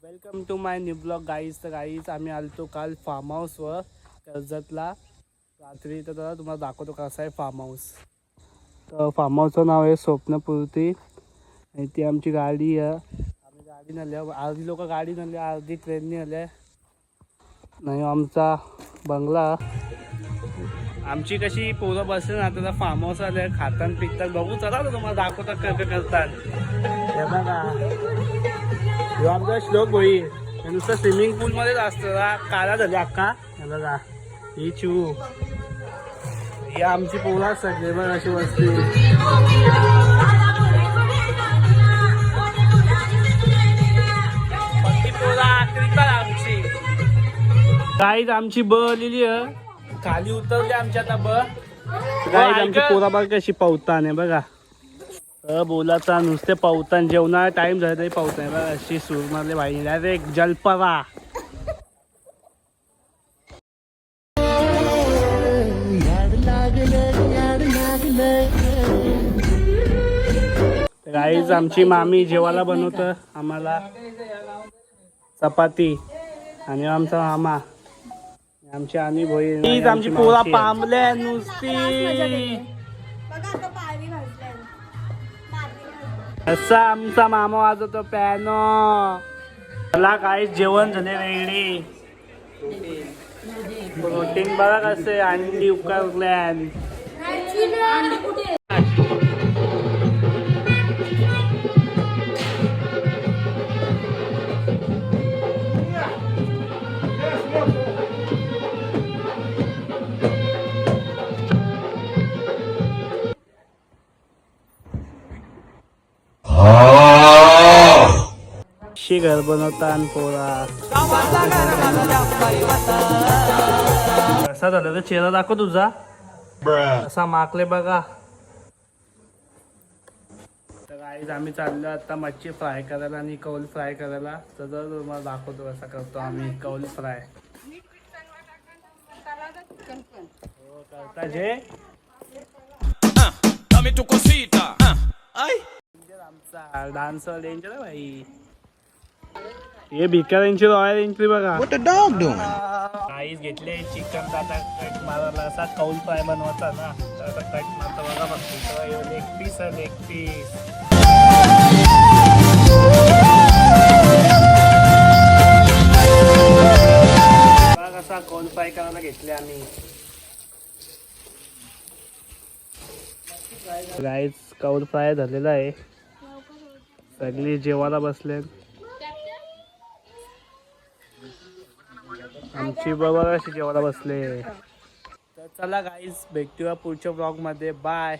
Welcome to my new blog guys. तर guys आम्ही आलतो काल फार्म हाऊसवर कर्जतला रात्री. तर दादा तुम्हाला दाखवतो कसा आहे फार्म हाऊस. तर फार्म हाऊसचं नाव आहे स्वप्नपूर्ती आणि ती आमची गाडी आहे. आम्ही गाडी नेल्या, अर्धी लोक गाडी नेली, अर्धी ट्रेनने आल्या. नाही आमचा बंगला, आमची कशी पोरं बसले ना आता फार्म हाऊस आले, खातात पिकतात. बघू चला तर तुम्हाला दाखवतात करतात. हे बघा आमचा श्लोक होई नुसतं स्विमिंग पूल मध्येच असतं. काला झाली अक्का. हे बघा ही चिऊ, ही आमची पोरं सगळे बघ अशी बसली. आमची गाईज आमची ब लिहिली खाली उतरली आमची आता ब. गाईज आमची पोरा बघ कशी पावताने बघा. बोलाचा नुसते पावतान, जेवणा टाइम झाला तरी पावताने बघा अशी सूर मारले भाई. डायरेक्ट जलपरा. गाईज आमची मामी जेवायला बनवत आम्हाला चपाती आणि आमचा मामा आमची आणि बहीण. आमची पोरा पांबल्या नुसती. असा आमचा मामा वाजवतो पॅनो. मला काही जेवण झाले रेडी. प्रोटीन बघा कसे अंडी उकळल्यान. घर बनवता पोरा. कसा झाला तर चेहरा दाखव तुझा. असा माकले बघा. तर गाईज आम्ही चाललो आता मच्छी फ्राय करायला आणि कौल फ्राय करायला. तर तुम्हाला दाखवतो कसा करतो आम्ही कौल फ्राय. हो करता जे आमचा डान्सर डेंजर आहे भाई. हे भिकाऱ्यांची रॉयल एंट्री बघा. काहीच घेतले चिकन आता कट मारायला. असा कौल फ्राय बनवायचा ना तर आता कट मारता बघा फक्त. लेग पीस आहे लेग पीस. बघा कसा कौल फ्राय करायला घेतले आम्ही. गाईज कौल फ्राय झालेला आहे. सगळी जेवायला बसले. आमची बाबा कशी जेवायला बसले. तर चला गाईज भेटूया पुढच्या ब्लॉग मध्ये. बाय.